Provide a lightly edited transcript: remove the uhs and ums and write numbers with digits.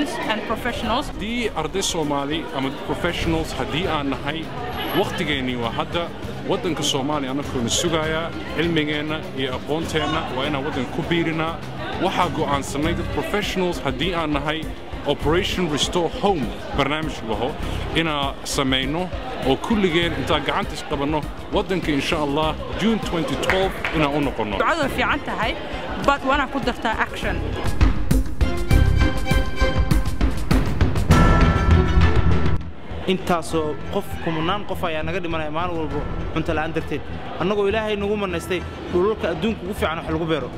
students and professionals. دي أرضي الصومالي أما professionals هدي أنا هاي وقت جيني وهذا ودن كصومالي أنا كون السجايا علمينا يقونتنا وأنا ودن كبيرنا وحقو عن سنة professionals هدي أنا هاي Operation Restore Home برنامج وهو إنا سمينه وكل جيل أنت قعدت قبلنا ودنك إن شاء الله June 2012 إنا أنقلنا. عذر في عنتها هاي but وأنا قدرتها action. intaasoo qof kumanaan qof ayaa naga dhimanay maalin walba cunto la'aan darteed annagoo ilaahay nagu manaystay dhulka adduunka ugu fiican wax lagu beero